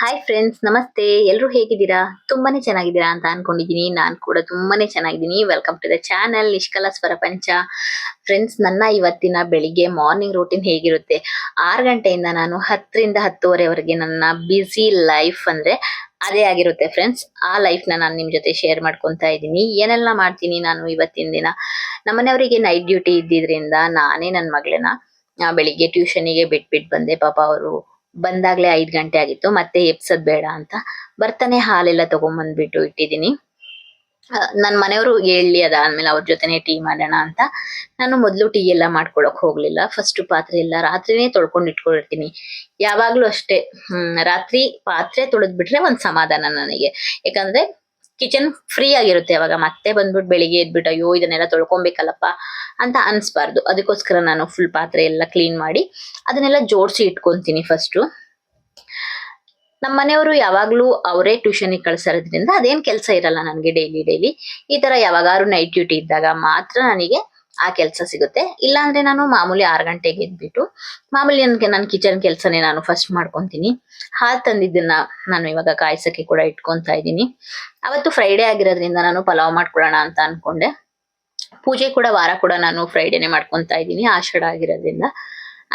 Hi friends, ನಮಸ್ತೆ. ಎಲ್ಲರೂ ಹೇಗಿದ್ದೀರಾ? ತುಂಬಾನೇ ಚೆನ್ನಾಗಿದ್ದೀರಾ ಅಂತ ಅನ್ಕೊಂಡಿದ್ದೀನಿ. ನಾನು ಕೂಡ ತುಂಬಾನೇ ಚೆನ್ನಾಗಿದ್ದೀನಿ. Welcome to the channel Nishkala Swarapancha. Friends, ನನ್ನ ಇವತ್ತಿನ ಬೆಳಿಗ್ಗೆ ಮಾರ್ನಿಂಗ್ ರೂಟೀನ್ ಹೇಗಿರುತ್ತೆ? 6 ಗಂಟೆಯಿಂದ ನಾನು 10ರಿಂದ 10:30ವರೆಗೆ ನನ್ನ ಬ್ಯುಸಿ ಲೈಫ್ ಅಂದ್ರೆ ಅದೇ ಆಗಿರುತ್ತೆ ಫ್ರೆಂಡ್ಸ್. ಆ ಲೈಫ್ನ ನಾನು ನಿಮ್ ಜೊತೆ ಶೇರ್ ಮಾಡ್ಕೊಂತಾ ಇದ್ದೀನಿ. ಏನೆಲ್ಲ ಮಾಡ್ತೀನಿ ನಾನು ಇವತ್ತಿನ ದಿನ. ನಮ್ಮನೆಯವರಿಗೆ ನೈಟ್ ಡ್ಯೂಟಿ ಇದ್ದಿದ್ರಿಂದ ನಾನೇ ನನ್ನ ಮಗಳನ್ನ ಬೆಳಿಗ್ಗೆ ಟ್ಯೂಷನಿಗೆ ಬಿಟ್ಬಿಟ್ಟು ಬಂದೆ. ಪಾಪ ಅವರು ಬಂದಾಗ್ಲೇ 5 ಗಂಟೆ ಆಗಿತ್ತು. ಮತ್ತೆ ಎಬ್ಸದ್ ಬೇಡ ಅಂತ ಬರ್ತಾನೆ ಹಾಲೆಲ್ಲ ತಗೊಂಡ್ಬಂದ್ಬಿಟ್ಟು ಇಟ್ಟಿದೀನಿ. ನನ್ ಮನೆಯವರು ಹೇಳಿ ಅದಾದ್ಮೇಲೆ ಅವ್ರ ಜೊತೆನೆ ಟೀ ಮಾಡೋಣ ಅಂತ ನಾನು ಮೊದ್ಲು ಟೀ ಎಲ್ಲ ಮಾಡ್ಕೊಳಕ್ ಹೋಗ್ಲಿಲ್ಲ. ಫಸ್ಟ್ ಪಾತ್ರೆ ಎಲ್ಲ ರಾತ್ರಿನೇ ತೊಳ್ಕೊಂಡ್ ಇಟ್ಕೊಂಡಿರ್ತೀನಿ. ಯಾವಾಗ್ಲೂ ಅಷ್ಟೇ. ರಾತ್ರಿ ಪಾತ್ರೆ ತೊಳೆದ್ ಬಿಟ್ರೆ ಒಂದ್ ಸಮಾಧಾನ ನನಗೆ. ಯಾಕಂದ್ರೆ ಕಿಚನ್ ಫ್ರೀ ಆಗಿರುತ್ತೆ. ಅವಾಗ ಮತ್ತೆ ಬಂದ್ಬಿಟ್ಟು ಬೆಳಿಗ್ಗೆ ಎದ್ಬಿಟ್ಟು ಅಯ್ಯೋ ಇದನ್ನೆಲ್ಲ ತೊಳ್ಕೊಬೇಕಲ್ಲಪ್ಪ ಅಂತ ಅನ್ಸ್ಬಾರ್ದು. ಅದಕ್ಕೋಸ್ಕರ ನಾನು ಫುಲ್ ಪಾತ್ರೆ ಎಲ್ಲ ಕ್ಲೀನ್ ಮಾಡಿ ಅದನ್ನೆಲ್ಲ ಜೋಡಿಸಿ ಇಟ್ಕೊಂತೀನಿ ಫಸ್ಟು. ನಮ್ಮ ಮನೆಯವರು ಯಾವಾಗ್ಲೂ ಅವರೇ ಟ್ಯೂಷನ್ಗೆ ಕಳ್ಸೋದ್ರಿಂದ ಅದೇನ್ ಕೆಲಸ ಇರಲ್ಲ ನನಗೆ ಡೈಲಿ. ಈ ತರ ಯಾವಾಗಾರು ನೈಟ್ ಡ್ಯೂಟಿ ಇದ್ದಾಗ ಮಾತ್ರ ನನಗೆ ಆ ಕೆಲಸ ಸಿಗುತ್ತೆ. ಇಲ್ಲ ಅಂದ್ರೆ ನಾನು ಮಾಮೂಲಿ 6 ಗಂಟೆಗೆ ಎದ್ಬಿಟ್ಟು ಮಾಮೂಲಿ ನನ್ನ ಕಿಚನ್ ಕೆಲಸನೇ ನಾನು ಫಸ್ಟ್ ಮಾಡ್ಕೊಂತೀನಿ. ಹಾಲ್ ತಂದಿದ್ದನ್ನ ನಾನು ಇವಾಗ ಕಾಯ್ಸಕ್ಕೆ ಕೂಡ ಇಟ್ಕೊಂತಾ ಇದ್ದೀನಿ. ಅವತ್ತು ಫ್ರೈಡೆ ಆಗಿರೋದ್ರಿಂದ ನಾನು ಪಲಾವ್ ಮಾಡ್ಕೊಳ್ಳೋಣ ಅಂತ ಅನ್ಕೊಂಡೆ. ಪೂಜೆ ಕೂಡ ವಾರ ಕೂಡ ನಾನು ಫ್ರೈಡೇನೆ ಮಾಡ್ಕೊಂತಾ ಇದ್ದೀನಿ, ಆಷಾಢ ಆಗಿರೋದ್ರಿಂದ.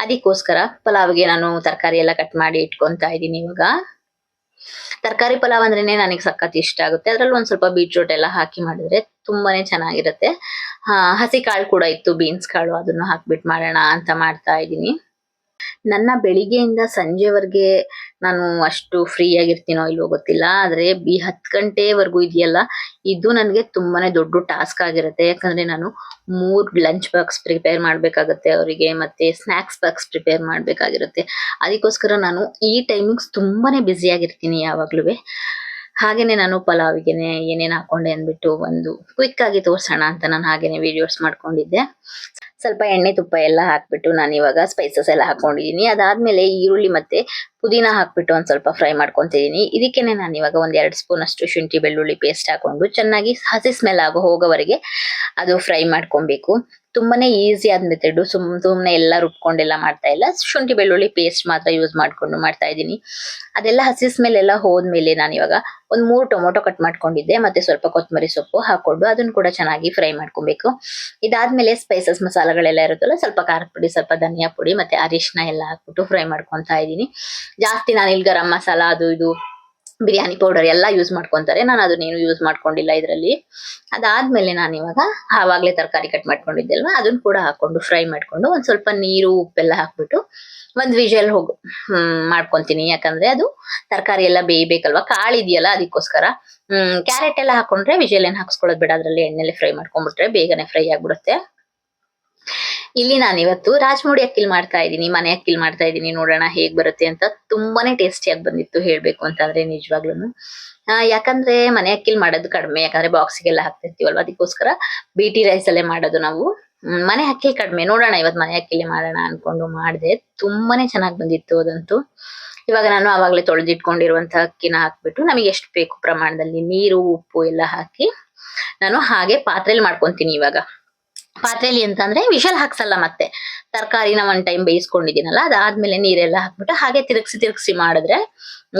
ಅದಕ್ಕೋಸ್ಕರ ಪಲಾವ್ಗೆ ನಾನು ತರಕಾರಿ ಎಲ್ಲ ಕಟ್ ಮಾಡಿ ಇಟ್ಕೊಂತಾ ಇದ್ದೀನಿ ಇವಾಗ. ತರಕಾರಿ ಪಲಾವ್ ಅಂದ್ರೇನೆ ನನಗೆ ಸಖತ್ ಇಷ್ಟ ಆಗುತ್ತೆ. ಅದ್ರಲ್ಲಿ ಒಂದ್ ಸ್ವಲ್ಪ ಬೀಟ್ರೂಟ್ ಎಲ್ಲ ಹಾಕಿ ಮಾಡಿದ್ರೆ ತುಂಬಾನೇ ಚೆನ್ನಾಗಿರುತ್ತೆ. ಹಸಿ ಕಾಳು ಕೂಡ ಇತ್ತು, ಬೀನ್ಸ್ ಕಾಳು, ಅದನ್ನು ಹಾಕ್ಬಿಟ್ಟು ಮಾಡೋಣ ಅಂತ ಮಾಡ್ತಾ ಇದ್ದೀನಿ. ನನ್ನ ಬೆಳಿಗ್ಗೆಯಿಂದ ಸಂಜೆವರೆಗೆ ನಾನು ಅಷ್ಟು ಫ್ರೀ ಆಗಿರ್ತೀನೋ ಇಲ್ವೋ ಗೊತ್ತಿಲ್ಲ. ಆದ್ರೆ 10 ಗಂಟೆವರೆಗೂ ಇದೆಯಲ್ಲ, ಇದು ನನಗೆ ತುಂಬಾನೇ ದೊಡ್ಡ ಟಾಸ್ಕ್ ಆಗಿರುತ್ತೆ. ಯಾಕಂದ್ರೆ ನಾನು 3 ಲಂಚ್ ಬಾಕ್ಸ್ ಪ್ರಿಪೇರ್ ಮಾಡ್ಬೇಕಾಗತ್ತೆ ಅವರಿಗೆ, ಮತ್ತೆ ಸ್ನಾಕ್ಸ್ ಬಾಕ್ಸ್ ಪ್ರಿಪೇರ್ ಮಾಡ್ಬೇಕಾಗಿರುತ್ತೆ. ಅದಕ್ಕೋಸ್ಕರ ನಾನು ಈ ಟೈಮಿಂಗ್ಸ್ ತುಂಬಾನೇ ಬ್ಯುಸಿ ಆಗಿರ್ತೀನಿ ಯಾವಾಗ್ಲೂ. ಹಾಗೇನೆ ನಾನು ಪಲಾವಿಗೆನೆ ಏನೇನ್ ಹಾಕೊಂಡೆ ಅಂದ್ಬಿಟ್ಟು ಒಂದು ಕ್ವಿಕ್ ಆಗಿ ತೋರ್ಸೋಣ ಅಂತ ನಾನು ಹಾಗೇನೆ ವಿಡಿಯೋಸ್ ಮಾಡ್ಕೊಂಡಿದ್ದೆ. ಸ್ವಲ್ಪ ಎಣ್ಣೆ ತುಪ್ಪ ಎಲ್ಲ ಹಾಕ್ಬಿಟ್ಟು ನಾನು ಇವಾಗ ಸ್ಪೈಸಸ್ ಎಲ್ಲ ಹಾಕೊಂಡಿದೀನಿ. ಅದಾದ್ಮೇಲೆ ಈರುಳ್ಳಿ ಮತ್ತೆ ಪುದೀನ ಹಾಕ್ಬಿಟ್ಟು ಒಂದ್ ಸ್ವಲ್ಪ ಫ್ರೈ ಮಾಡ್ಕೊಂತಿದೀನಿ. ಇದಕ್ಕೇನೆ ನಾನು ಇವಾಗ 1-2 ಸ್ಪೂನ್ ಅಷ್ಟು ಶುಂಠಿ ಬೆಳ್ಳುಳ್ಳಿ ಪೇಸ್ಟ್ ಹಾಕೊಂಡು ಚೆನ್ನಾಗಿ ಹಸಿ ಸ್ಮೆಲ್ ಹೋಗೋವರೆಗೆ ಅದು ಫ್ರೈ ಮಾಡ್ಕೊಬೇಕು. ತುಂಬಾನೇ ಈಸಿ ಆದ ಮೆಥಡ್. ಸುಮ್ನೆ ಎಲ್ಲ ರುಬ್ಕೊಂಡೆಲ್ಲ ಮಾಡ್ತಾ ಇಲ್ಲ, ಶುಂಠಿ ಬೆಳ್ಳುಳ್ಳಿ ಪೇಸ್ಟ್ ಮಾತ್ರ ಯೂಸ್ ಮಾಡ್ಕೊಂಡು ಮಾಡ್ತಾ ಇದ್ದೀನಿ. ಅದೆಲ್ಲ ಹಸಿ ಸ್ಮೆಲ್ ಎಲ್ಲ ಹೋದ್ಮೇಲೆ ನಾನು ಇವಾಗ 3 ಟೊಮೊಟೊ ಕಟ್ ಮಾಡ್ಕೊಂಡಿದ್ದೆ, ಮತ್ತೆ ಸ್ವಲ್ಪ ಕೊತ್ತಂಬರಿ ಸೊಪ್ಪು ಹಾಕೊಂಡು ಅದನ್ನ ಕೂಡ ಚೆನ್ನಾಗಿ ಫ್ರೈ ಮಾಡ್ಕೊಬೇಕು. ಇದಾದ್ಮೇಲೆ ಸ್ಪೈಸಸ್ ಮಸಾಲೆಗಳೆಲ್ಲ ಇರುತ್ತಲ್ಲ, ಸ್ವಲ್ಪ ಖಾರದ ಪುಡಿ, ಸ್ವಲ್ಪ ಧನಿಯಾ ಪುಡಿ, ಮತ್ತೆ ಅರಿಶಿನ ಎಲ್ಲ ಹಾಕ್ಬಿಟ್ಟು ಫ್ರೈ ಮಾಡ್ಕೊಂತಾ ಇದ್ದೀನಿ. ಜಾಸ್ತಿ ನಾನು ಇಲ್ಲಿ ಗರಂ ಮಸಾಲ ಅದು ಇದು ಬಿರಿಯಾನಿ ಪೌಡರ್ ಎಲ್ಲ ಯೂಸ್ ಮಾಡ್ಕೊಂತಾರೆ. ನಾನು ಅದನ್ನೇನು ಯೂಸ್ ಮಾಡ್ಕೊಂಡಿಲ್ಲ ಇದರಲ್ಲಿ. ಅದಾದ್ಮೇಲೆ ನಾನು ಇವಾಗ ಆವಾಗ್ಲೇ ತರಕಾರಿ ಕಟ್ ಮಾಡ್ಕೊಂಡಿದ್ದೆ ಅಲ್ವಾ, ಅದನ್ನ ಕೂಡ ಹಾಕೊಂಡು ಫ್ರೈ ಮಾಡ್ಕೊಂಡು ಒಂದ್ ಸ್ವಲ್ಪ ನೀರು ಉಪ್ಪೆಲ್ಲ ಹಾಕ್ಬಿಟ್ಟು ಒಂದ್ ವಿಜಲ್ ಮಾಡ್ಕೊಂತೀನಿ. ಯಾಕಂದ್ರೆ ಅದು ತರಕಾರಿ ಎಲ್ಲ ಬೇಯ್ಬೇಕಲ್ವಾ, ಕಾಳಿದೆಯಲ್ಲ ಅದಕ್ಕೋಸ್ಕರ. ಕ್ಯಾರೆಟ್ ಎಲ್ಲ ಹಾಕೊಂಡ್ರೆ ವಿಜಲ್ ಏನ್ ಹಾಕ್ಸ್ಕೊಳ್ಳೋದು ಬೇಡ, ಅದ್ರಲ್ಲಿ ಎಣ್ಣೆಲೆ ಫ್ರೈ ಮಾಡ್ಕೊಂಡ್ಬಿಟ್ರೆ ಬೇಗನೆ ಫ್ರೈ ಆಗ್ಬಿಡುತ್ತೆ. ಇಲ್ಲಿ ನಾನು ಇವತ್ತು ರಾಜಮುಡಿ ಅಕ್ಕಿಲ್ ಮಾಡ್ತಾ ಇದ್ದೀನಿ, ಮನೆ ಅಕ್ಕಿಲ್ ಮಾಡ್ತಾ ಇದ್ದೀನಿ. ನೋಡೋಣ ಹೇಗ್ ಬರುತ್ತೆ ಅಂತ. ತುಂಬಾನೇ ಟೇಸ್ಟಿಯಾಗಿ ಬಂದಿತ್ತು ಹೇಳ್ಬೇಕು ಅಂತಂದ್ರೆ ನಿಜವಾಗ್ಲೂ. ಯಾಕಂದ್ರೆ ಮನೆ ಅಕ್ಕಿಲ್ ಮಾಡೋದು ಕಡಿಮೆ, ಯಾಕಂದ್ರೆ ಬಾಕ್ಸಿಗೆಲ್ಲ ಹಾಕ್ತಿರ್ತೀವಲ್ವಾ, ಅದಕ್ಕೋಸ್ಕರ BT ರೈಸ್ ಅಲ್ಲೇ ಮಾಡೋದು ನಾವು. ಮನೆ ಅಕ್ಕಿ ಕಡಿಮೆ. ನೋಡೋಣ ಇವತ್ತು ಮನೆ ಅಕ್ಕಿಲೆ ಮಾಡೋಣ ಅನ್ಕೊಂಡು ಮಾಡಿದೆ. ತುಂಬಾನೇ ಚೆನ್ನಾಗಿ ಬಂದಿತ್ತು ಅದಂತೂ. ಇವಾಗ ನಾನು ಆವಾಗಲೇ ತೊಳೆದಿಟ್ಕೊಂಡಿರುವಂತಹ ಅಕ್ಕಿನ ಹಾಕ್ಬಿಟ್ಟು ನಮಗೆ ಎಷ್ಟು ಬೇಕು ಪ್ರಮಾಣದಲ್ಲಿ ನೀರು ಉಪ್ಪು ಎಲ್ಲ ಹಾಕಿ ನಾನು ಹಾಗೆ ಪಾತ್ರೆಯಲ್ಲಿ ಮಾಡ್ಕೊಂತೀನಿ ಇವಾಗ. ಪಾತ್ರೆಯಲ್ಲಿ ಅಂತಂದ್ರೆ ವಿಷಲ್ ಹಾಕ್ಸಲ್ಲ, ಮತ್ತೆ ತರಕಾರಿನ 1 ಟೈಮ್ ಬೇಯಿಸ್ಕೊಂಡಿದ್ದೀನಲ್ಲ, ಅದಾದ್ಮೇಲೆ ನೀರೆಲ್ಲ ಹಾಕ್ಬಿಟ್ಟು ಹಾಗೆ ತಿರುಗಿಸಿ ಮಾಡಿದ್ರೆ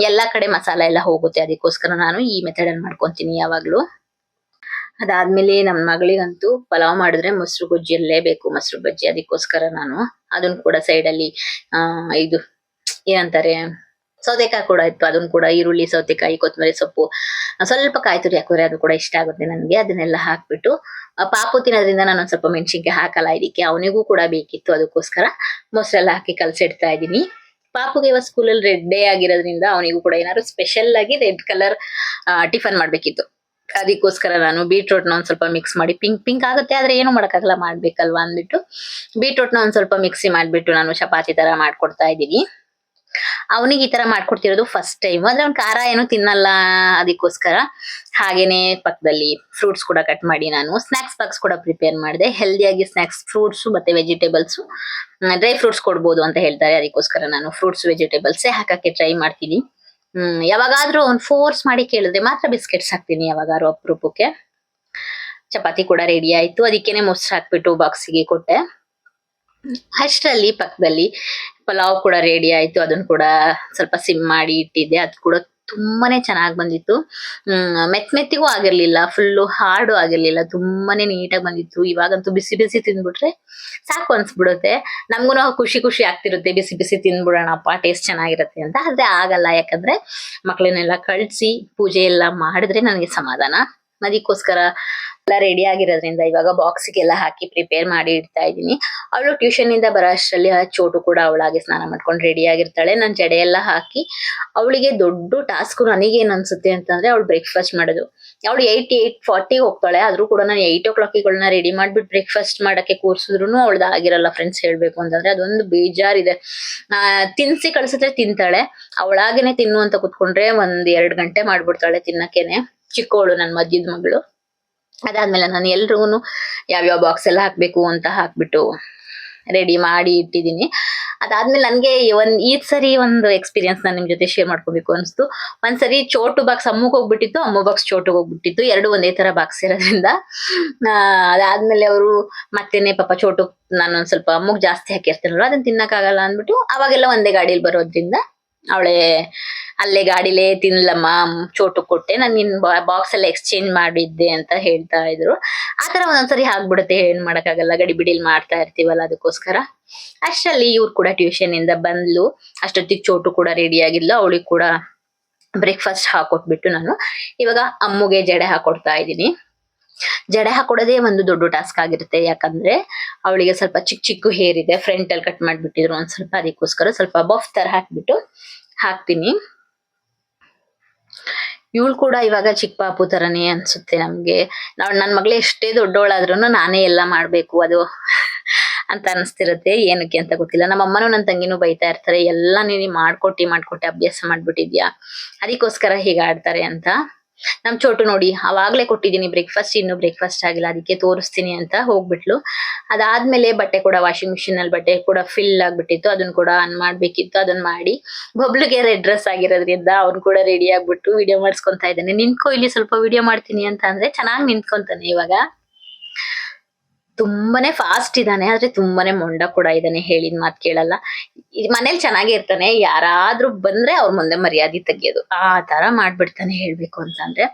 ಎಲ್ಲಾ ಕಡೆ ಮಸಾಲ ಎಲ್ಲ ಹೋಗುತ್ತೆ. ಅದಕ್ಕೋಸ್ಕರ ನಾನು ಈ ಮೆಥಡ್ ಅಲ್ಲಿ ಮಾಡ್ಕೊಂತೀನಿ ಯಾವಾಗ್ಲೂ. ಅದಾದ್ಮೇಲೆ ನಮ್ಮ ಮಗಳಿಗಂತೂ ಪಲಾವ್ ಮಾಡಿದ್ರೆ ಮೊಸರು ಗೊಜ್ಜಿ ಇರ್ಲೇಬೇಕು, ಮೊಸರು ಬಜ್ಜಿ. ಅದಕ್ಕೋಸ್ಕರ ನಾನು ಅದನ್ನ ಕೂಡ ಸೈಡ್ ಅಲ್ಲಿ ಇದು ಏನಂತಾರೆ, ಸೌತೆಕಾಯಿ ಕೂಡ ಇತ್ತು, ಅದನ್ನ ಕೂಡ ಈರುಳ್ಳಿ, ಸೌತೆಕಾಯಿ, ಕೊತ್ತಂಬರಿ ಸೊಪ್ಪು, ಸ್ವಲ್ಪ ಕಾಯಿ ತುರಿ ಹಾಕಿದ್ರೆ ಅದು ಕೂಡ ಇಷ್ಟ ಆಗುತ್ತೆ ನನಗೆ. ಅದನ್ನೆಲ್ಲ ಹಾಕ್ಬಿಟ್ಟು ಪಾಪು ತಿನ್ನೋದ್ರಿಂದ ನಾನು ಸ್ವಲ್ಪ ಮೆಣಸಿನ್ಕಾಯಿ ಹಾಕಲ್ಲ ಇದಕ್ಕೆ, ಅವನಿಗೂ ಕೂಡ ಬೇಕಿತ್ತು. ಅದಕ್ಕೋಸ್ಕರ ಮೊಸರೆಲ್ಲ ಹಾಕಿ ಕಲ್ಸಿಡ್ತಾ ಇದ್ದೀನಿ. ಪಾಪುಗೆ ಇವತ್ತು ಸ್ಕೂಲಲ್ಲಿ ರೆಡ್ ಡೇ ಆಗಿರೋದ್ರಿಂದ ಅವನಿಗೂ ಕೂಡ ಏನಾದ್ರು ಸ್ಪೆಷಲ್ ಆಗಿ ರೆಡ್ ಕಲರ್ ಟಿಫನ್ ಮಾಡ್ಬೇಕಿತ್ತು. ಅದಕ್ಕೋಸ್ಕರ ನಾನು ಬೀಟ್ರೂಟ್ನ ಒಂದ್ ಸ್ವಲ್ಪ ಮಿಕ್ಸ್ ಮಾಡಿ, ಪಿಂಕ್ ಆಗುತ್ತೆ ಆದ್ರೆ ಏನು ಮಾಡಕ್ಕಾಗಲ್ಲ, ಮಾಡ್ಬೇಕಲ್ವಾ ಅಂದ್ಬಿಟ್ಟು ಬೀಟ್ರೂಟ್ನ ಒಂದ್ ಸ್ವಲ್ಪ ಮಿಕ್ಸಿ ಮಾಡ್ಬಿಟ್ಟು ನಾನು ಚಪಾತಿ ತರ ಮಾಡ್ಕೊಡ್ತಾ ಇದ್ದೀನಿ. ಅವನಿಗೆ ಈ ತರ ಮಾಡ್ಕೊಡ್ತಿರೋದು ಫಸ್ಟ್ ಟೈಮ್. ಅಂದ್ರೆ ಅವ್ನ್ ಖಾರ ಏನು ತಿನ್ನಲ್ಲ, ಅದಕ್ಕೋಸ್ಕರ. ಹಾಗೇನೆ ಪಕ್ಕದಲ್ಲಿ ಫ್ರೂಟ್ಸ್ ಕೂಡ ಕಟ್ ಮಾಡಿ ನಾನು ಸ್ನಾಕ್ಸ್ ಬಾಕ್ಸ್ ಕೂಡ ಪ್ರಿಪೇರ್ ಮಾಡಿದೆ. ಹೆಲ್ದಿಯಾಗಿ ಸ್ನಾಕ್ಸ್, ಫ್ರೂಟ್ಸ್ ಮತ್ತೆ ವೆಜಿಟೇಬಲ್ಸ್, ಡ್ರೈ ಫ್ರೂಟ್ಸ್ ಕೊಡ್ಬೋದು ಅಂತ ಹೇಳ್ತಾರೆ. ಅದಕ್ಕೋಸ್ಕರ ನಾನು ಫ್ರೂಟ್ಸ್ ವೆಜಿಟೇಬಲ್ಸ್ ಹಾಕಕ್ಕೆ ಟ್ರೈ ಮಾಡ್ತೀನಿ. ಯಾವಾಗಾದ್ರೂ ಅವ್ನು ಫೋರ್ಸ್ ಮಾಡಿ ಕೇಳಿದ್ರೆ ಮಾತ್ರ ಬಿಸ್ಕೆಟ್ಸ್ ಹಾಕ್ತೀನಿ, ಯಾವಾಗಾದ್ರೂ ಅಪರೂಪಕ್ಕೆ. ಚಪಾತಿ ಕೂಡ ರೆಡಿ ಆಯ್ತು, ಅದಕ್ಕೇನೆ ಮೊಸರು ಹಾಕ್ಬಿಟ್ಟು ಬಾಕ್ಸಿಗೆ ಕೊಟ್ಟೆ. ಅಷ್ಟರಲ್ಲಿ ಪಕ್ಕದಲ್ಲಿ ಪಲಾವ್ ಕೂಡ ರೆಡಿ ಆಯ್ತು. ಅದನ್ನ ಕೂಡ ಸ್ವಲ್ಪ ಸಿಮ್ ಮಾಡಿ ಇಟ್ಟಿದ್ದೆ. ಅದು ಕೂಡ ತುಂಬಾನೇ ಚೆನ್ನಾಗಿ ಬಂದಿತ್ತು. ಮೆತ್ತಿಗೂ ಆಗಿರ್ಲಿಲ್ಲ, ಫುಲ್ಲು ಹಾರ್ಡು ಆಗಿರ್ಲಿಲ್ಲ, ತುಂಬಾನೇ ನೀಟಾಗಿ ಬಂದಿತ್ತು. ಇವಾಗಂತೂ ಬಿಸಿ ಬಿಸಿ ತಿಂದ್ಬಿಟ್ರೆ ಸಾಕು ಅನ್ಸ್ಬಿಡುತ್ತೆ. ನಮ್ಗೂನು ಖುಷಿ ಖುಷಿ ಆಗ್ತಿರುತ್ತೆ, ಬಿಸಿ ಬಿಸಿ ತಿಂದ್ಬಿಡೋಣಪ್ಪ, ಟೇಸ್ಟ್ ಚೆನ್ನಾಗಿರುತ್ತೆ ಅಂತ. ಆದ್ರೆ ಆಗಲ್ಲ, ಯಾಕಂದ್ರೆ ಮಕ್ಳನ್ನೆಲ್ಲ ಕಳ್ಸಿ ಪೂಜೆ ಎಲ್ಲ ಮಾಡಿದ್ರೆ ನನಗೆ ಸಮಾಧಾನ. ಅದಕ್ಕೋಸ್ಕರ ಎಲ್ಲ ರೆಡಿ ಆಗಿರೋದ್ರಿಂದ ಇವಾಗ ಬಾಕ್ಸಿಗೆಲ್ಲ ಹಾಕಿ ಪ್ರಿಪೇರ್ ಮಾಡಿ ಇಡ್ತಾ ಇದ್ದೀನಿ. ಅವಳು ಟ್ಯೂಷನ್ ಇಂದ ಬರೋ ಅಷ್ಟರಲ್ಲಿ ಚೋಟು ಕೂಡ ಅವಳಾಗೆ ಸ್ನಾನ ಮಾಡ್ಕೊಂಡು ರೆಡಿ ಆಗಿರ್ತಾಳೆ. ನಾನು ಜಡೆ ಎಲ್ಲ ಹಾಕಿ, ಅವಳಿಗೆ ದೊಡ್ಡ ಟಾಸ್ಕ್ ನನಗೇನ್ ಅನ್ಸುತ್ತೆ ಅಂತಂದ್ರೆ ಅವಳು ಬ್ರೇಕ್ಫಾಸ್ಟ್ ಮಾಡೋದು. ಅವಳು 8:40 ಹೋಗ್ತಾಳೆ, ಆದ್ರೂ ಕೂಡ ನಾನು 8 o'clock ರೆಡಿ ಮಾಡ್ಬಿಟ್ಟು ಬ್ರೇಕ್ಫಾಸ್ಟ್ ಮಾಡಕ್ಕೆ ಕೂರ್ಸಿದ್ರು ಅವಳ್ದು ಆಗಿರಲ್ಲ ಫ್ರೆಂಡ್ಸ್, ಹೇಳ್ಬೇಕು ಅಂತಂದ್ರೆ ಅದೊಂದು ಬೇಜಾರಿದೆ. ತಿನ್ಸಿ ಕಳ್ಸಿದ್ರೆ ತಿಂತಾಳೆ, ಅವಳಾಗೇನೆ ತಿನ್ನು ಅಂತ ಕುತ್ಕೊಂಡ್ರೆ 1-2 ಗಂಟೆ ಮಾಡ್ಬಿಡ್ತಾಳೆ ತಿನ್ನಕ್ಕೇನೆ. ಚಿಕ್ಕವಳು, ನನ್ನ ಮಧ್ಯದ ಮಗಳು. ಅದಾದ್ಮೇಲೆ ನಾನು ಎಲ್ರಿಗೂನು ಯಾವ್ಯಾವ ಬಾಕ್ಸ್ ಎಲ್ಲ ಹಾಕ್ಬೇಕು ಅಂತ ಹಾಕ್ಬಿಟ್ಟು ರೆಡಿ ಮಾಡಿ ಇಟ್ಟಿದ್ದೀನಿ. ಅದಾದ್ಮೇಲೆ ನನ್ಗೆ ಈ ಸರಿ ಒಂದು ಎಕ್ಸ್ಪೀರಿಯನ್ಸ್ ನಾನು ನಿಮ್ ಜೊತೆ ಶೇರ್ ಮಾಡ್ಕೋಬೇಕು ಅನ್ಸ್ತು. ಒಂದ್ಸರಿ ಚೋಟು ಬಾಕ್ಸ್ ಅಮ್ಮಗ್ ಹೋಗ್ಬಿಟ್ಟಿತ್ತು, ಅಮ್ಮ ಬಾಕ್ಸ್ ಚೋಟುಗ್ ಹೋಗ್ಬಿಟ್ಟಿತ್ತು. ಎರಡು ಒಂದೇ ತರ ಬಾಕ್ಸ್ ಇರೋದ್ರಿಂದ ಅದಾದ್ಮೇಲೆ ಅವರು ಮತ್ತೇನೆ ಪಾಪ ಚೋಟು ನಾನು ಒಂದ್ ಸ್ವಲ್ಪ ಅಮ್ಮಗ್ ಜಾಸ್ತಿ ಹಾಕಿರ್ತೀನಲ್ವ, ಅದನ್ನ ತಿನ್ನಕ್ಕಾಗಲ್ಲ ಅಂದ್ಬಿಟ್ಟು ಅವಾಗೆಲ್ಲ ಒಂದೇ ಗಾಡಿಲಿ ಬರೋದ್ರಿಂದ ಅವಳೆ ಅಲ್ಲೇ ಗಾಡಿಲೇ ತಿನ್ಲಮ್ಮ, ಚೋಟು ಕೊಟ್ಟೆ, ನಾನು ನಿನ್ ಬಾಕ್ಸ್ ಎಲ್ಲ ಎಕ್ಸ್ಚೇಂಜ್ ಮಾಡಿದ್ದೆ ಅಂತ ಹೇಳ್ತಾ ಇದ್ರು. ಆತರ ಒಂದೊಂದ್ಸರಿ ಆಗ್ಬಿಡುತ್ತೆ, ಏನ್ ಮಾಡಕ್ಕಾಗಲ್ಲ, ಗಡಿಬಿಡಿಲ್ ಮಾಡ್ತಾ ಇರ್ತೀವಲ್ಲ, ಅದಕ್ಕೋಸ್ಕರ. ಅಷ್ಟರಲ್ಲಿ ಇವ್ರು ಕೂಡ ಟ್ಯೂಷನ್ ಇಂದ ಬಂದ್ಲು. ಅಷ್ಟೊತ್ತಿಗೆ ಚೋಟು ಕೂಡ ರೆಡಿ ಆಗಿದ್ಲು. ಅವಳಿಗೆ ಕೂಡ ಬ್ರೇಕ್ಫಾಸ್ಟ್ ಹಾಕೊಟ್ಬಿಟ್ಟು ನಾನು ಇವಾಗ ಅಮ್ಮುಗೆ ಜಡೆ ಹಾಕೊಡ್ತಾ ಇದ್ದೀನಿ. ಜಡೆ ಹಾಕೊಡೋದೇ ಒಂದು ದೊಡ್ಡ ಟಾಸ್ಕ್ ಆಗಿರುತ್ತೆ, ಯಾಕಂದ್ರೆ ಅವಳಿಗೆ ಸ್ವಲ್ಪ ಚಿಕ್ಕ ಚಿಕ್ಕ ಹೇರ್ ಇದೆ, ಫ್ರಂಟ್ ಅಲ್ಲಿ ಕಟ್ ಮಾಡ್ಬಿಟ್ಟಿದ್ರು ಒಂದ್ ಸ್ವಲ್ಪ, ಅದಕ್ಕೋಸ್ಕರ ಸ್ವಲ್ಪ ಬಫ್ ತರ ಹಾಕ್ಬಿಟ್ಟು ಹಾಕ್ತೀನಿ. ಇವಳು ಕೂಡ ಇವಾಗ ಚಿಕ್ಕ ಪಾಪು ತರನೇ ಅನ್ಸುತ್ತೆ ನಮ್ಗೆ. ನನ್ ಮಗಳು ಎಷ್ಟೇ ದೊಡ್ಡವಳಾದ್ರೂ ನಾನೇ ಎಲ್ಲ ಮಾಡ್ಬೇಕು ಅದು ಅಂತ ಅನ್ಸ್ತಿರುತ್ತೆ. ಏನಕ್ಕೆ ಅಂತ ಗೊತ್ತಿಲ್ಲ. ನಮ್ಮ ಅಮ್ಮನೂ ನನ್ನ ತಂಗಿನೂ ಬೈತಾ ಇರ್ತಾರೆ, ಎಲ್ಲ ನೀನು ಮಾಡ್ಕೊಟ್ಟಿ ಅಭ್ಯಾಸ ಮಾಡ್ಬಿಟ್ಟಿದ್ಯಾ, ಅದಕ್ಕೋಸ್ಕರ ಹೀಗೆ ಆಡ್ತಾರೆ ಅಂತ. ನಮ್ ಚೋಟು ನೋಡಿ, ಅವಾಗ್ಲೇ ಕೊಟ್ಟಿದ್ದೀನಿ ಬ್ರೇಕ್ಫಾಸ್ಟ್, ಇನ್ನು ಬ್ರೇಕ್ಫಾಸ್ಟ್ ಆಗಿಲ್ಲ, ಅದಕ್ಕೆ ತೋರಿಸ್ತೀನಿ ಅಂತ ಹೋಗ್ಬಿಟ್ಲು. ಅದಾದ್ಮೇಲೆ ಬಟ್ಟೆ ಕೂಡ ವಾಷಿಂಗ್ ಮಿಷಿನ್ ಅಲ್ಲಿ ಬಟ್ಟೆ ಕೂಡ ಫಿಲ್ ಆಗ್ಬಿಟ್ಟಿತ್ತು, ಅದನ್ನ ಕೂಡ ಆನ್ ಮಾಡ್ಬೇಕಿತ್ತು. ಅದನ್ನ ಮಾಡಿ ಬಬ್ಲುಗೆ ರೆಡ್ ಡ್ರೆಸ್ ಆಗಿರೋದ್ರಿಂದ ಅವ್ನು ಕೂಡ ರೆಡಿ ಆಗ್ಬಿಟ್ಟು ವಿಡಿಯೋ ಮಾಡಿಸ್ಕೊಂತಾ ಇದ್ದಾನೆ. ನಿಂತ್ಕೋ ಇಲ್ಲಿ ಸ್ವಲ್ಪ ವಿಡಿಯೋ ಮಾಡ್ತೀನಿ ಅಂತ ಅಂದ್ರೆ ಚೆನ್ನಾಗಿ ನಿಂತ್ಕೊಂತಾನೆ. ಇವಾಗ ತುಂಬಾನೇ ಫಾಸ್ಟ್ ಇದ್ದಾನೆ, ಆದ್ರೆ ತುಂಬಾನೇ ಮೊಂಡ ಕೂಡ ಇದ್ದಾನೆ, ಹೇಳಿದ ಮಾತ್ ಕೇಳಲ್ಲ. ಮನೇಲಿ ಚೆನ್ನಾಗಿ ಇರ್ತಾನೆ, ಯಾರಾದ್ರೂ ಬಂದ್ರೆ ಅವ್ರ ಮುಂದೆ ಮರ್ಯಾದೆ ತೆಗಿಯೋದು ಆ ತರ ಮಾಡ್ಬಿಡ್ತಾನೆ, ಹೇಳ್ಬೇಕು ಅಂತಂದ್ರೆ.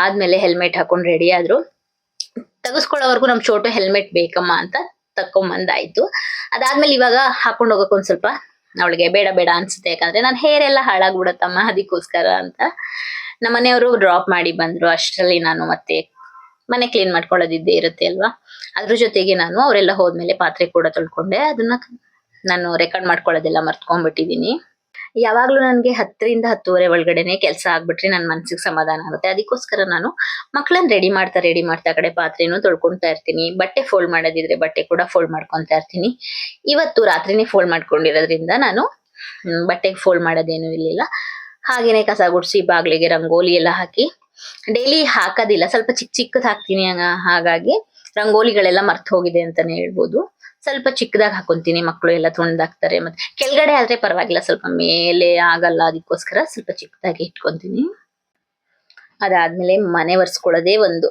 ಆದ್ಮೇಲೆ ಹೆಲ್ಮೆಟ್ ಹಾಕೊಂಡ್ ರೆಡಿ ಆದ್ರು. ತೆಗಿಸ್ಕೊಳ್ಳೋವರೆಗೂ ನಮ್ ಚೋಟು ಹೆಲ್ಮೆಟ್ ಬೇಕಮ್ಮ ಅಂತ ತಕೊಂಬಂದಾಯ್ತು. ಅದಾದ್ಮೇಲೆ ಇವಾಗ ಹಾಕೊಂಡ್ ಹೋಗಕ್ ಒಂದ್ ಸ್ವಲ್ಪ ಅವಳಿಗೆ ಬೇಡ ಬೇಡ ಅನ್ಸುತ್ತೆ, ಯಾಕಂದ್ರೆ ನನ್ ಹೇರ್ ಎಲ್ಲ ಹಾಳಾಗ್ಬಿಡತ್ತಮ್ಮ, ಅದಕ್ಕೋಸ್ಕರ ಅಂತ. ನಮ್ಮ ಮನೆಯವರು ಡ್ರಾಪ್ ಮಾಡಿ ಬಂದ್ರು. ಅಷ್ಟರಲ್ಲಿ ನಾನು ಮತ್ತೆ ಮನೆ ಕ್ಲೀನ್ ಮಾಡ್ಕೊಳ್ಳೋದಿದ್ದೇ ಇರುತ್ತೆ ಅಲ್ವಾ. ಅದ್ರ ಜೊತೆಗೆ ನಾನು ಅವರೆಲ್ಲ ಹೋದ್ಮೇಲೆ ಪಾತ್ರೆ ಕೂಡ ತೊಳ್ಕೊಂಡೆ. ಅದನ್ನ ನಾನು ರೆಕಾರ್ಡ್ ಮಾಡ್ಕೊಳ್ಳೋದೆಲ್ಲ ಮರ್ತ್ಕೊಂಡ್ಬಿಟ್ಟಿದೀನಿ. ಯಾವಾಗ್ಲೂ ನನ್ಗೆ 10ರಿಂದ 10:30 ಒಳಗಡೆನೆ ಕೆಲಸ ಆಗ್ಬಿಟ್ರೆ ನನ್ ಮನ್ಸಿಗೆ ಸಮಾಧಾನ ಆಗುತ್ತೆ. ಅದಕ್ಕೋಸ್ಕರ ನಾನು ಮಕ್ಳನ್ನ ರೆಡಿ ಮಾಡ್ತಾ ಕಡೆ ಪಾತ್ರೆನೂ ತೊಳ್ಕೊಂತಾ ಇರ್ತೀನಿ. ಬಟ್ಟೆ ಫೋಲ್ಡ್ ಮಾಡೋದಿದ್ರೆ ಬಟ್ಟೆ ಕೂಡ ಫೋಲ್ಡ್ ಮಾಡ್ಕೊಂತಾ ಇರ್ತೀನಿ. ಇವತ್ತು ರಾತ್ರಿನೇ ಫೋಲ್ಡ್ ಮಾಡ್ಕೊಂಡಿರೋದ್ರಿಂದ ನಾನು ಬಟ್ಟೆಗೆ ಫೋಲ್ಡ್ ಮಾಡೋದೇನು ಇರ್ಲಿಲ್ಲ. ಹಾಗೇನೆ ಕಸ ಗುಡ್ಸಿ ಬಾಗ್ಲಿಗೆ ರಂಗೋಲಿ ಎಲ್ಲ ಹಾಕಿ, ಡೈಲಿ ಹಾಕೋದಿಲ್ಲ, ಸ್ವಲ್ಪ ಚಿಕ್ಕ ಚಿಕ್ಕದ್ ಹಾಕ್ತೀನಿ. ಹಾಗಾಗಿ ರಂಗೋಲಿಗಳೆಲ್ಲ ಮರ್ತ್ ಹೋಗಿದೆ ಅಂತಾನೆ ಹೇಳ್ಬೋದು. ಸ್ವಲ್ಪ ಚಿಕ್ಕದಾಗಿ ಹಾಕೊಂತೀನಿ, ಮಕ್ಕಳು ಎಲ್ಲ ತುಂಡಾಗ್ತಾರೆ. ಮತ್ತೆ ಕೆಳಗಡೆ ಆದ್ರೆ ಪರವಾಗಿಲ್ಲ, ಸ್ವಲ್ಪ ಮೇಲೆ ಆಗಲ್ಲ, ಅದಕ್ಕೋಸ್ಕರ ಸ್ವಲ್ಪ ಚಿಕ್ಕದಾಗಿ ಇಟ್ಕೊಂತೀನಿ. ಅದಾದ್ಮೇಲೆ ಮನೆ ಒರೆಸ್ಕೊಳ್ಳೋದೇ ಒಂದು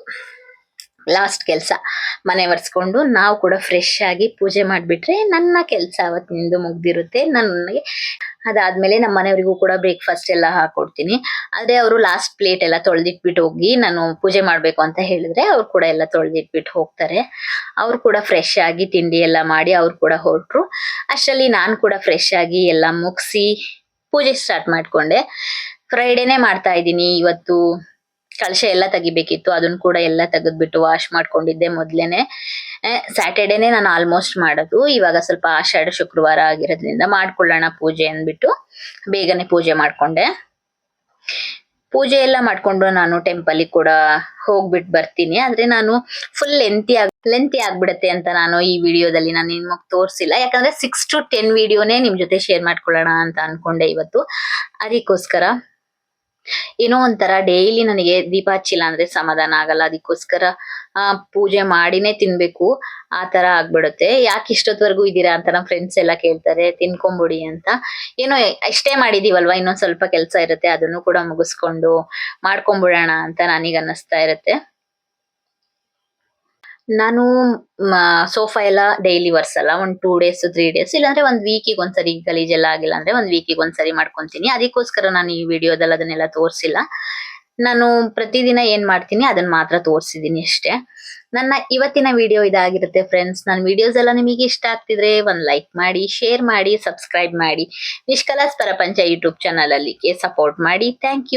ಲಾಸ್ಟ್ ಕೆಲ್ಸ. ಮನೆ ಒರೆಸ್ಕೊಂಡು ನಾವು ಕೂಡ ಫ್ರೆಶ್ ಆಗಿ ಪೂಜೆ ಮಾಡ್ಬಿಟ್ರೆ ನನ್ನ ಕೆಲ್ಸ ಅವತ್ತಿನಿಂದ ಮುಗ್ದಿರುತ್ತೆ. ನನಗೆ ಅದಾದ್ಮೇಲೆ ನಮ್ಮ ಮನೆಯವರಿಗೂ ಕೂಡ ಬ್ರೇಕ್ಫಾಸ್ಟ್ ಎಲ್ಲ ಹಾಕೊಡ್ತೀನಿ. ಆದ್ರೆ ಅವರು ಲಾಸ್ಟ್ ಪ್ಲೇಟ್ ಎಲ್ಲ ತೊಳೆದಿಟ್ಬಿಟ್ಟು ಹೋಗಿ ನಾನು ಪೂಜೆ ಮಾಡ್ಬೇಕು ಅಂತ ಹೇಳಿದ್ರೆ ಅವ್ರು ಕೂಡ ಎಲ್ಲ ತೊಳೆದಿಟ್ಬಿಟ್ಟು ಹೋಗ್ತಾರೆ. ಅವ್ರು ಕೂಡ ಫ್ರೆಶ್ ಆಗಿ ತಿಂಡಿ ಎಲ್ಲ ಮಾಡಿ ಅವ್ರು ಕೂಡ ಹೊರಟ್ರು. ಅಷ್ಟರಲ್ಲಿ ನಾನು ಕೂಡ ಫ್ರೆಶ್ ಆಗಿ ಎಲ್ಲ ಮುಗಿಸಿ ಪೂಜೆ ಸ್ಟಾರ್ಟ್ ಮಾಡ್ಕೊಂಡೆ. ಫ್ರೈಡೇನೆ ಮಾಡ್ತಾ ಇದ್ದೀನಿ ಇವತ್ತು. ಕಳಶ ಎಲ್ಲ ತೆಗಿಬೇಕಿತ್ತು, ಅದನ್ನ ಕೂಡ ಎಲ್ಲ ತೆಗೆದ್ಬಿಟ್ಟು ವಾಶ್ ಮಾಡ್ಕೊಂಡಿದ್ದೆ ಮೊದ್ಲೇನೆ. ಸ್ಯಾಟರ್ಡೇನೆ ನಾನು ಆಲ್ಮೋಸ್ಟ್ ಮಾಡೋದು. ಇವಾಗ ಸ್ವಲ್ಪ ಆಷಾಢ ಶುಕ್ರವಾರ ಆಗಿರೋದ್ರಿಂದ ಮಾಡ್ಕೊಳ್ಳೋಣ ಪೂಜೆ ಅಂದ್ಬಿಟ್ಟು ಬೇಗನೆ ಪೂಜೆ ಮಾಡ್ಕೊಂಡೆ. ಪೂಜೆ ಎಲ್ಲ ಮಾಡ್ಕೊಂಡು ನಾನು ಟೆಂಪಲ್ ಕೂಡ ಹೋಗ್ಬಿಟ್ಟು ಬರ್ತೀನಿ. ಆದ್ರೆ ನಾನು ಫುಲ್ ಲೆಂತಿ ಆಗ್ಬಿಡತ್ತೆ ಅಂತ ನಾನು ಈ ವಿಡಿಯೋದಲ್ಲಿ ನಾನು ನಿಮ್ಗೆ ತೋರಿಸಿಲ್ಲ, ಯಾಕಂದ್ರೆ 6 to 10 ವಿಡಿಯೋನೇ ನಿಮ್ ಜೊತೆ ಶೇರ್ ಮಾಡ್ಕೊಳ್ಳೋಣ ಅಂತ ಅನ್ಕೊಂಡೆ ಇವತ್ತು. ಅದಕ್ಕೋಸ್ಕರ ಏನೋ ಒಂಥರ ಡೈಲಿ ನನಗೆ ದೀಪ ಹಚ್ಚಿಲ್ಲ ಅಂದ್ರೆ ಸಮಾಧಾನ ಆಗಲ್ಲ. ಅದಕ್ಕೋಸ್ಕರ ಪೂಜೆ ಮಾಡಿನೇ ತಿನ್ಬೇಕು ಆ ತರ ಆಗ್ಬಿಡುತ್ತೆ. ಯಾಕೆ ಇಷ್ಟೊತ್ವರೆಗೂ ಇದೀರಾ ಅಂತ ನಮ್ ಫ್ರೆಂಡ್ಸ್ ಎಲ್ಲ ಕೇಳ್ತಾರೆ, ತಿನ್ಕೊಂಬಿಡಿ ಅಂತ. ಏನೋ ಇಷ್ಟೇ ಮಾಡಿದೀವಲ್ವಾ, ಇನ್ನೊಂದ್ ಸ್ವಲ್ಪ ಕೆಲ್ಸ ಇರುತ್ತೆ, ಅದನ್ನು ಕೂಡ ಮುಗಿಸ್ಕೊಂಡು ಮಾಡ್ಕೊಂಬಿಡೋಣ ಅಂತ ನನಗೆ ಅನ್ನಿಸ್ತಾ ಇರುತ್ತೆ. ನಾನು ಸೋಫಾ ಎಲ್ಲ ಡೈಲಿ ಒರ್ಸಲ್ಲ. ಒಂದ್ 2 ಡೇಸ್ 3 ಡೇಸ್ ಇಲ್ಲಾಂದ್ರೆ ಒಂದ್ ವೀಕಿಗೆ ಒಂದ್ಸರಿ ಗಲೀಜೆಲ್ಲ ಆಗಿಲ್ಲ ಅಂದ್ರೆ ಒಂದ್ ವೀಕಿಗೆ ಒಂದ್ಸರಿ ಮಾಡ್ಕೊಂತೀನಿ. ಅದಕ್ಕೋಸ್ಕರ ನಾನು ಈ ವಿಡಿಯೋದಲ್ಲಿ ಅದನ್ನೆಲ್ಲ ತೋರ್ಸಿಲ್ಲ. ನಾನು ಪ್ರತಿದಿನ ಏನ್ ಮಾಡ್ತೀನಿ ಅದನ್ನ ಮಾತ್ರ ತೋರ್ಸಿದೀನಿ ಅಷ್ಟೇ. ನನ್ನ ಇವತ್ತಿನ ವಿಡಿಯೋ ಇದಾಗಿರುತ್ತೆ ಫ್ರೆಂಡ್ಸ್. ನನ್ನ ವಿಡಿಯೋಸ್ ಎಲ್ಲ ನಿಮಗೆ ಇಷ್ಟ ಆಗ್ತಿದ್ರೆ ಒಂದ್ ಲೈಕ್ ಮಾಡಿ, ಶೇರ್ ಮಾಡಿ, ಸಬ್ಸ್ಕ್ರೈಬ್ ಮಾಡಿ. ನಿಷ್ಕಲಾಸ್ ಪ್ರಪಂಚ ಯೂಟ್ಯೂಬ್ ಚಾನಲ್ ಅಲ್ಲಿಗೆ ಸಪೋರ್ಟ್ ಮಾಡಿ. Thank you.